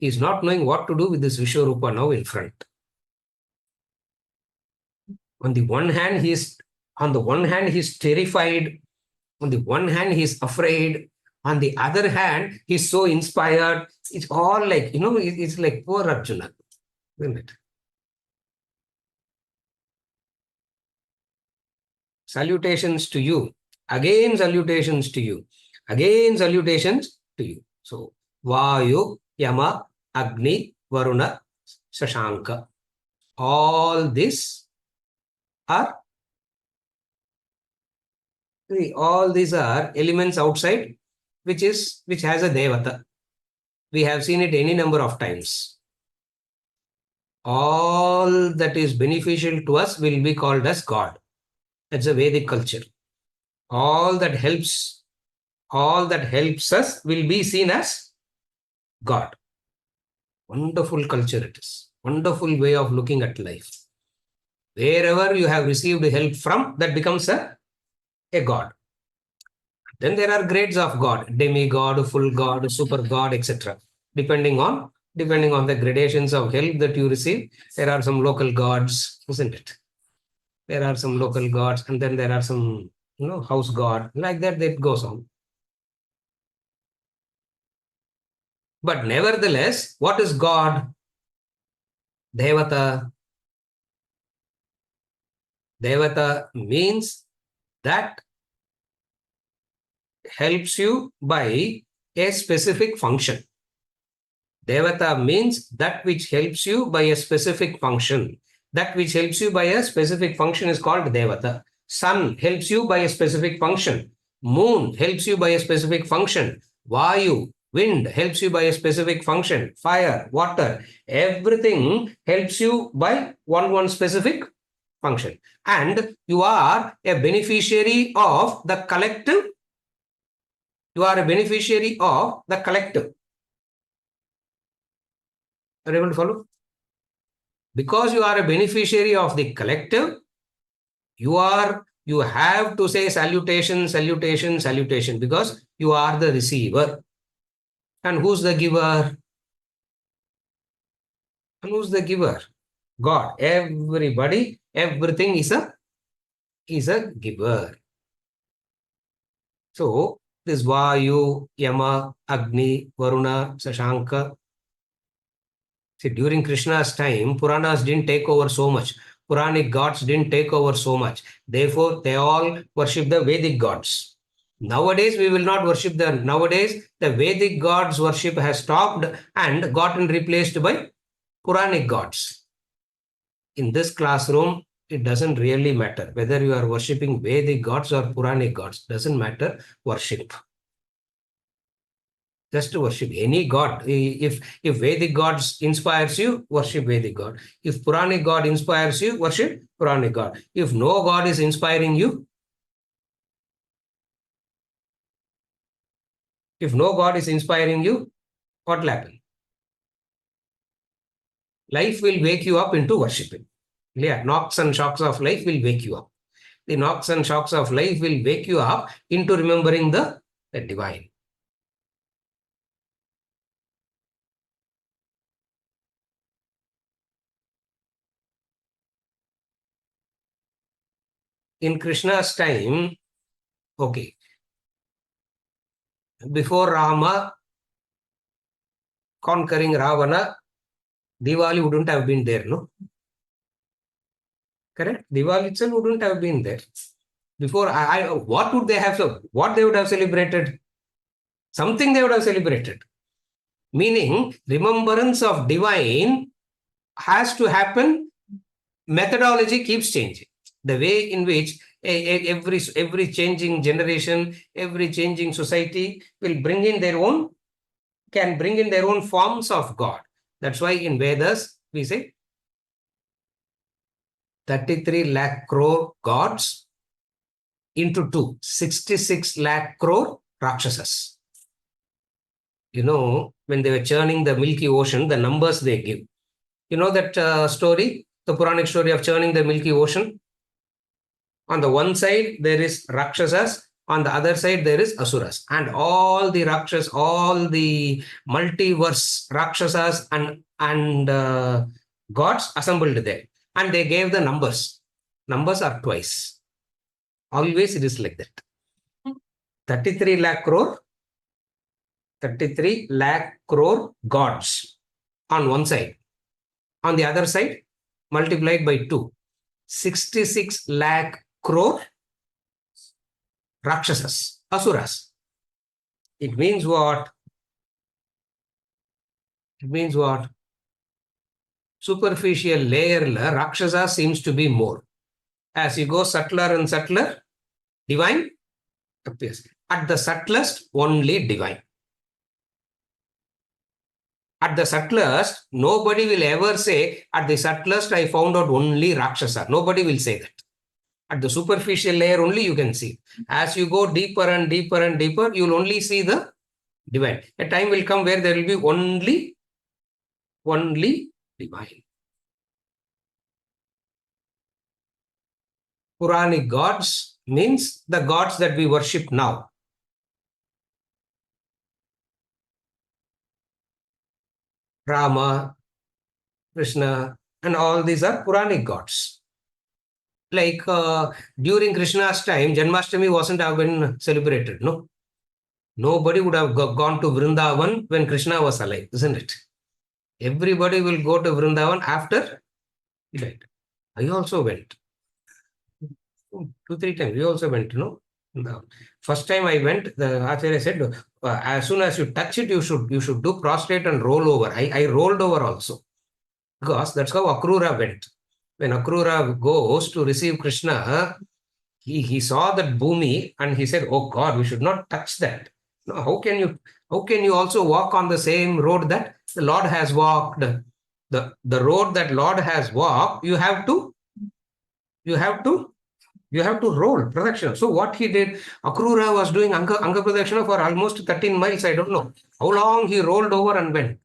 He is not knowing what to do with this Vishwarupa now in front. On the one hand, he is terrified. On the one hand, he is afraid. On the other hand, he's so inspired. It's all like, it's like poor Arjuna, isn't it? Salutations to you. Again, salutations to you. Again, salutations to you. So, Vayu, Yama, Agni, Varuna, Shashanka. All these are elements outside, which has a Devata. We have seen it any number of times. All that is beneficial to us will be called as God. That's a Vedic culture. All that helps us will be seen as God. Wonderful culture it is. Wonderful way of looking at life. Wherever you have received help from, that becomes a God. Then there are grades of God: demigod, full God, super God, etc. Depending on the gradations of help that you receive, there are some local gods, isn't it? There are some local gods, and then there are some, house god. Like that, it goes on. But nevertheless, what is God? Devata. Devata means that helps you by a specific function. Devata means that which helps you by a specific function. That which helps you by a specific function is called Devata. Sun helps you by a specific function. Moon helps you by a specific function. Vayu, wind, helps you by a specific function. Fire, water, everything helps you by one specific function. And you are a beneficiary of the collective. You are a beneficiary of the collective. Are you able to follow? Because you are a beneficiary of the collective, you have to say salutation, salutation, salutation, because you are the receiver. And who's the giver? And who's the giver? God. Everybody, everything is a giver. So this Vayu, Yama, Agni, Varuna, Shashanka. See, during Krishna's time, Puranas didn't take over so much. Puranic gods didn't take over so much. Therefore, they all worship the Vedic gods. Nowadays, we will not worship them. Nowadays, the Vedic gods worship has stopped and gotten replaced by Puranic gods. In this classroom, it doesn't really matter whether you are worshipping Vedic gods or Puranic gods. Doesn't matter. Worship. Just to worship any god. If Vedic gods inspires you, worship Vedic god. If Puranic god inspires you, worship Puranic god. If no god is inspiring you, what will happen? Life will wake you up into worshiping. Yeah, knocks and shocks of life will wake you up. The knocks and shocks of life will wake you up into remembering the divine. In Krishna's time, okay, before Rama conquering Ravana, Diwali wouldn't have been there, no? Correct? Diwali itself wouldn't have been there. Before, what they would have celebrated? Something they would have celebrated. Meaning, remembrance of divine has to happen. Methodology keeps changing. The way in which every changing generation, every changing society will can bring in their own forms of God. That's why in Vedas, we say 33 lakh crore gods into 2, 66 lakh crore Rakshasas. When they were churning the Milky Ocean, the numbers they give. You know that story, the Puranic story of churning the Milky Ocean? On the one side, there is Rakshasas. On the other side, there is Asuras. And all the Rakshas, all the multiverse Rakshasas and gods assembled there. And they gave the numbers. Numbers are twice. Always it is like that. 33 lakh crore. 33 lakh crore gods on one side. On the other side, multiplied by 2. 66 lakh crore Rakshasas, Asuras. It means what? It means what? Superficial layer, Rakshasa seems to be more. As you go subtler and subtler, divine appears. At the subtlest, only divine. At the subtlest, nobody will ever say, at the subtlest, I found out only Rakshasa. Nobody will say that. At the superficial layer only you can see. As you go deeper and deeper and deeper, you will only see the divine. A time will come where there will be only divine. Puranic gods means the gods that we worship now. Rama, Krishna, and all these are Puranic gods. Like during Krishna's time, Janmashtami wasn't have been celebrated, no? Nobody would have gone to Vrindavan when Krishna was alive, isn't it? Everybody will go to Vrindavan after he died. I also went. 2-3 times. We also went, no? The first time I went, the Acharya said, as soon as you touch it, you should do prostrate and roll over. I rolled over also. Because that's how Akrura went. When Akrura goes to receive Krishna, he saw that Bhumi and he said, oh God, we should not touch that. No, how can you also walk on the same road that the Lord has walked? The road that Lord has walked, you have to roll pradakshina. So what he did, Akrura was doing Anga pradakshina for almost 13 miles. I don't know how long he rolled over and went.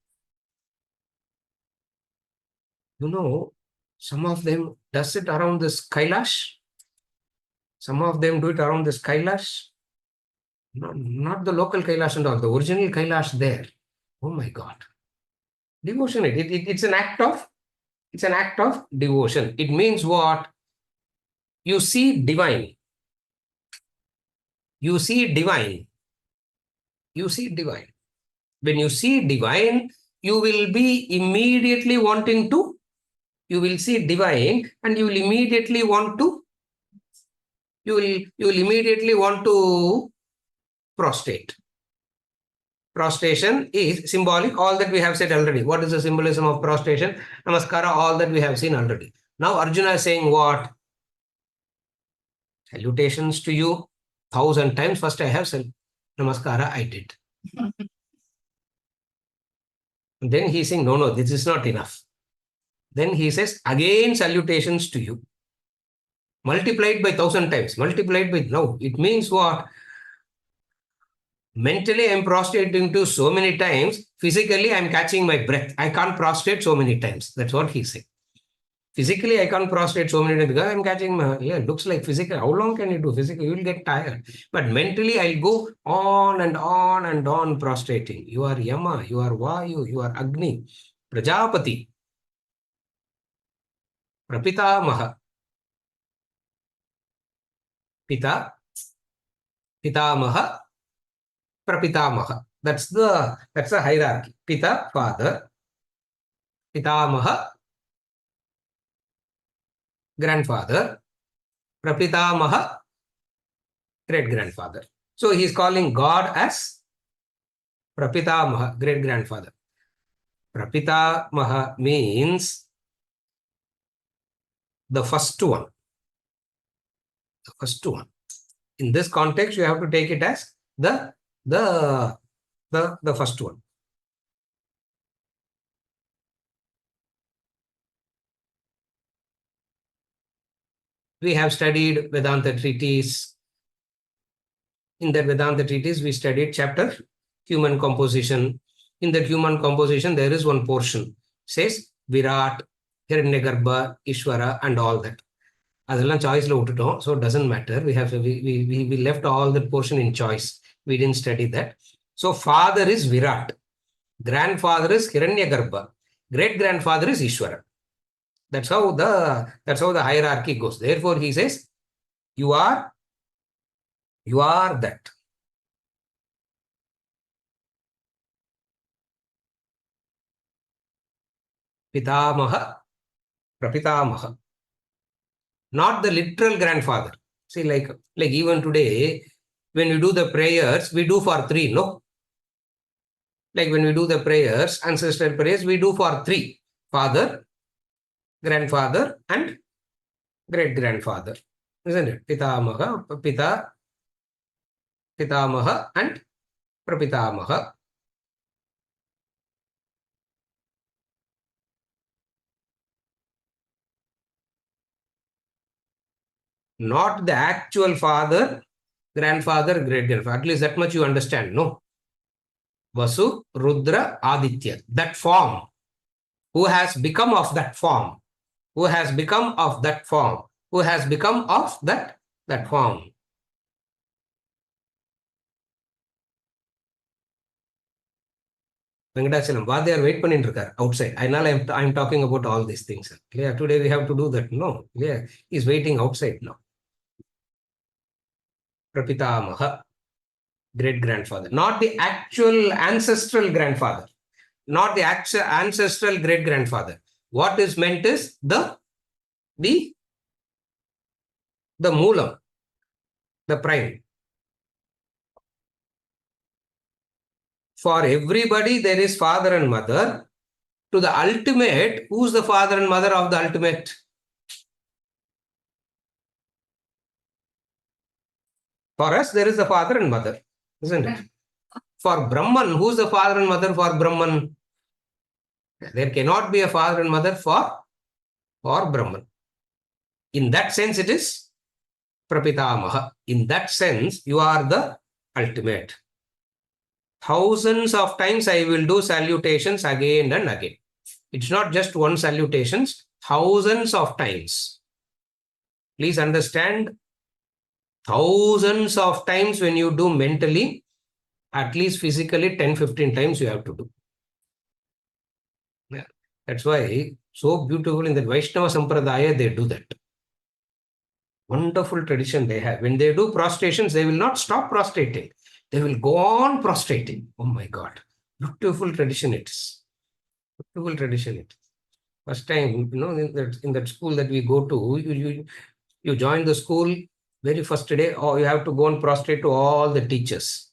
You know, some of them does it around this Kailash. Some of them do it around this Kailash. Not the local Kailash and all, the original Kailash there. Oh my God. Devotion. It's an act of devotion. It means what? You see divine. You see divine. You see divine. When you see divine, you will be immediately wanting to, you will see divine and you will immediately want to, you will immediately want to prostrate. Prostration is symbolic, all that we have said already. What is the symbolism of prostration? Namaskara, all that we have seen already. Now Arjuna is saying what? Salutations to you 1,000 times. First I have said, Namaskara, I did. Then he is saying, no, this is not enough. Then he says, again salutations to you. Multiplied by 1,000 times. Multiplied by, no, it means what? Mentally, I am prostrating to so many times. Physically, I am catching my breath. I can't prostrate so many times. That's what he said. Physically, I can't prostrate so many times because I'm catching my, looks like physical. How long can you do physical? You will get tired. But mentally, I'll go on and on and on prostrating. You are Yama, you are Vayu, you are Agni, Prajapati, Prapitamaha, Pita, Pitamaha, Prapitamaha. That's the hierarchy. Pita, father, Pitamaha, grandfather, Prapitamaha, great-grandfather. So he is calling God as Prapitamaha, great-grandfather. Prapitamaha means the first one. The first one. In this context, you have to take it as the first one. We have studied Vedanta treatise. In that Vedanta treatise, we studied chapter human composition. In that human composition, there is one portion. Says Virat, Hiranyagarbha, Ishvara, and all that. அதெல்லாம் சாய்ஸ்ல விட்டுட்டோம். So it doesn't matter. We left all that portion in choice. We didn't study that. So father is Virat. Grandfather is Hiranyagarbha. Great grandfather is Ishvara. That's how the hierarchy goes. Therefore, he says, you are that. Pitamaha, Prapitamaha. Not the literal grandfather. See, like even today, when we do the prayers, we do for three, no? Like when we do the prayers, ancestral prayers, we do for three: father, grandfather, and great grandfather. Isn't it? Pitamaha, Pitamaha, and Prapitamaha. Not the actual father, grandfather, great grandfather. At least that much you understand, no? Vasu, Rudra, Aditya. That form. Who has become of that form? Who has become of that form? Who has become of that form? Venkatachalam, Vadyar wait பண்ணிட்டு இருக்கார் outside. I'm talking about all these things. Yeah, today we have to do that. No, yeah, he's waiting outside now. Prapitamaha, great grandfather, not the actual ancestral grandfather, not the actual ancestral great grandfather. What is meant is the moolam, the prime. For everybody, there is father and mother. To the ultimate, who's the father and mother of the ultimate? For us, there is the father and mother, isn't it? For Brahman, who's the father and mother for Brahman? There cannot be a father and mother for Brahman. In that sense, it is Prapitamaha. In that sense, you are the ultimate. Thousands of times I will do salutations again and again. It's not just one salutations, thousands of times. Please understand, thousands of times when you do mentally, at least physically 10-15 times you have to do. Yeah. That's why so beautiful in the Vaishnava Sampradaya, they do that. Wonderful tradition they have. When they do prostrations, they will not stop prostrating. They will go on prostrating. Oh my God. Beautiful tradition it is. Beautiful tradition it is. First time, in that school that we go to, you join the school, very first day, you have to go and prostrate to all the teachers.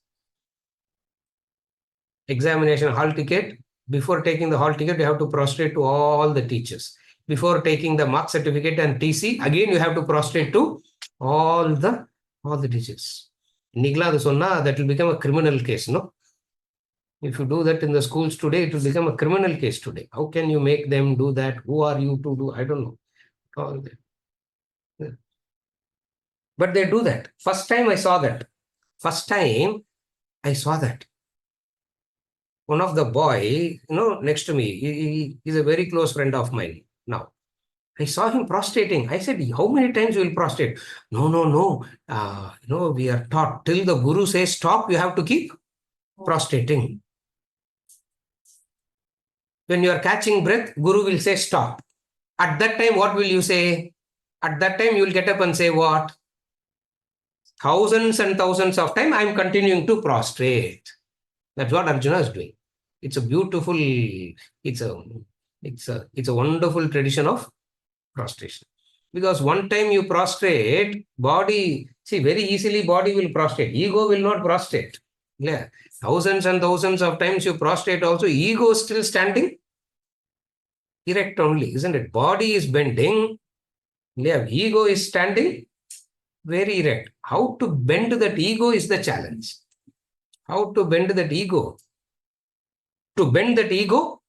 Examination hall ticket. Before taking the hall ticket, you have to prostrate to all the teachers. Before taking the mark certificate and TC, again you have to prostrate to all the teachers. That will become a criminal case, no? If you do that in the schools today, it will become a criminal case today. How can you make them do that? Who are you to do? I don't know. All that. But they do that. First time I saw that. One of the boy, next to me, he's a very close friend of mine now. I saw him prostrating. I said, how many times you will prostrate? No. We are taught till the Guru says stop, you have to keep prostrating. When you are catching breath, Guru will say stop. At that time, what will you say? At that time, you will get up and say what? Thousands and thousands of times, I am continuing to prostrate. That's what Arjuna is doing. It's a beautiful, it's a wonderful tradition of prostration. Because one time you prostrate, body, see, very easily body will prostrate. Ego will not prostrate. Yeah. Thousands and thousands of times you prostrate also, ego is still standing erect only, isn't it? Body is bending. Yeah. Ego is standing very erect. How to bend that ego is the challenge. How to bend that ego? To bend that ego,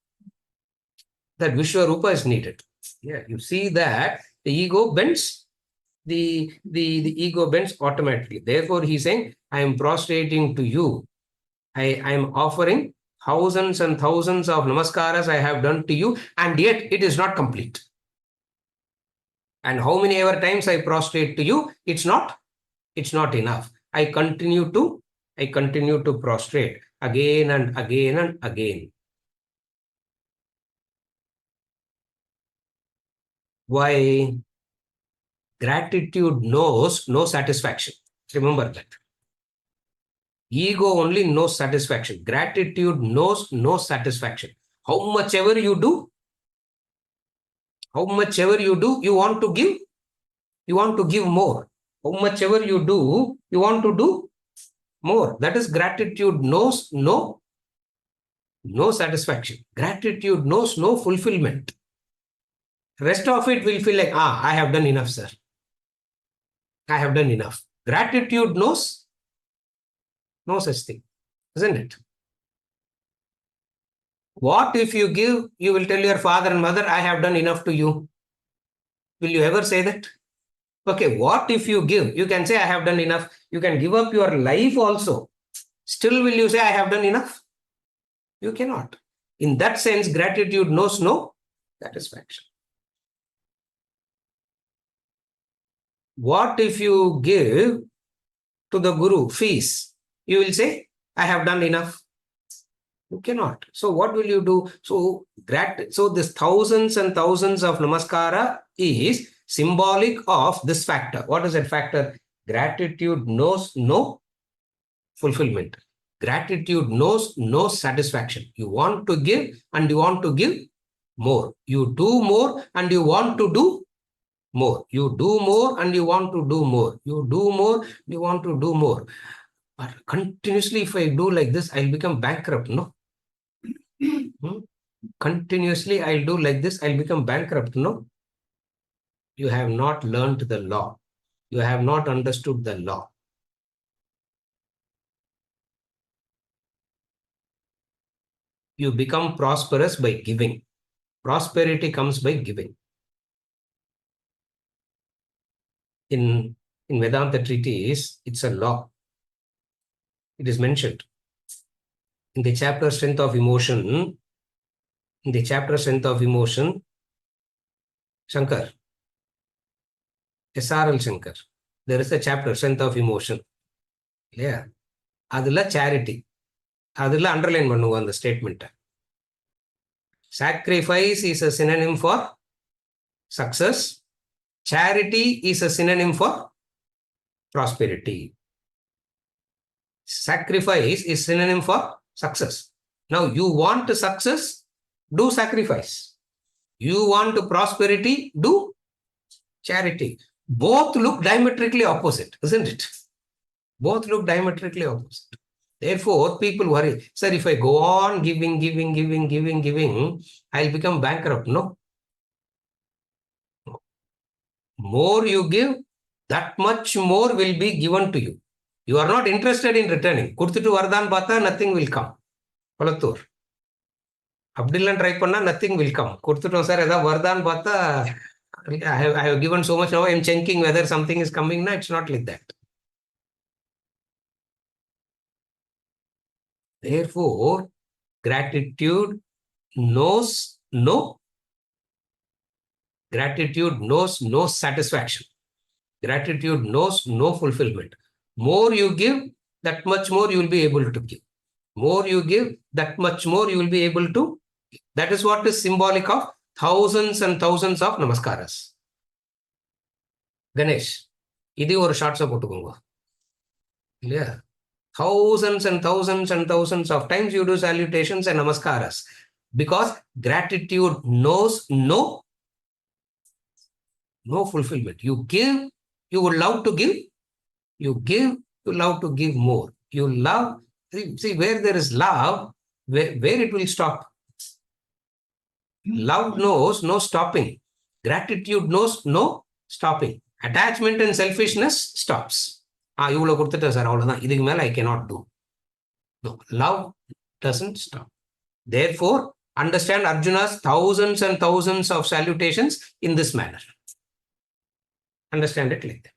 that Vishwarupa is needed. Yeah, you see that the ego bends, the ego bends automatically. Therefore, he's saying, I am prostrating to you. I am offering thousands and thousands of namaskaras I have done to you, and yet it is not complete. And how many ever times I prostrate to you, it's not enough. I continue to prostrate again and again and again. Why? Gratitude knows no satisfaction. Remember that. Ego only knows satisfaction. Gratitude knows no satisfaction. How much ever you do, you want to give. You want to give more. How much ever you do, you want to do more. That is gratitude knows no satisfaction. Gratitude knows no fulfillment. Rest of it will feel like, I have done enough, sir. I have done enough. Gratitude knows no such thing, isn't it? What if you give, you will tell your father and mother, I have done enough to you. Will you ever say that? Okay, what if you give? You can say, I have done enough. You can give up your life also. Still, will you say, I have done enough? You cannot. In that sense, gratitude knows no satisfaction. What if you give to the Guru fees? You will say, I have done enough. You cannot. So what will you do? So this thousands and thousands of namaskara is symbolic of this factor. What is that factor? Gratitude knows no fulfillment. Gratitude knows no satisfaction. You want to give and you want to give more. You do more and you want to do more. You do more and you want to do more. You do more, you want to do more. But continuously, if I do like this, I'll become bankrupt, no? Continuously, I'll do like this, I'll become bankrupt, no? You have not learned the law. You have not understood the law. You become prosperous by giving. Prosperity comes by giving. In Vedanta treatise, it's a law. It is mentioned. In the chapter Strength of Emotion, Shankar, SRL Shankar, there is a chapter, Strength of Emotion. Yeah. Adula charity. Adula underline பண்ணுங்க அந்த statement. Sacrifice is a synonym for success. Charity is a synonym for prosperity. Sacrifice is synonym for success. Now you want success, do sacrifice. You want prosperity, do charity. Both look diametrically opposite, isn't it? Both look diametrically opposite. Therefore, people worry, sir, if I go on giving, I'll become bankrupt. No. More you give, that much more will be given to you. You are not interested in returning. Kuduthu Vardhan Pata, nothing will come. Palatur. Abdillan try panna, nothing will come. Kuduthu sir, eda Vardhan Pata, I have given so much, now I am checking whether something is coming. No, it's not like that. Therefore, gratitude knows no satisfaction. Gratitude knows no fulfillment. More you give, that much more you will be able to give. More you give, that much more you will be able to give. That is what is symbolic of thousands and thousands of namaskaras. Ganesh, idi or shots of potukonga. Yeah. Thousands and thousands and thousands of times you do salutations and namaskaras. Because gratitude knows no fulfillment. You give, you would love to give. You give, you love to give more. You love, see where there is love, where it will stop. Love knows no stopping. Gratitude knows no stopping. Attachment and selfishness stops. You will go sir, I cannot do. No, love doesn't stop. Therefore, understand Arjuna's thousands and thousands of salutations in this manner. Understand it like that.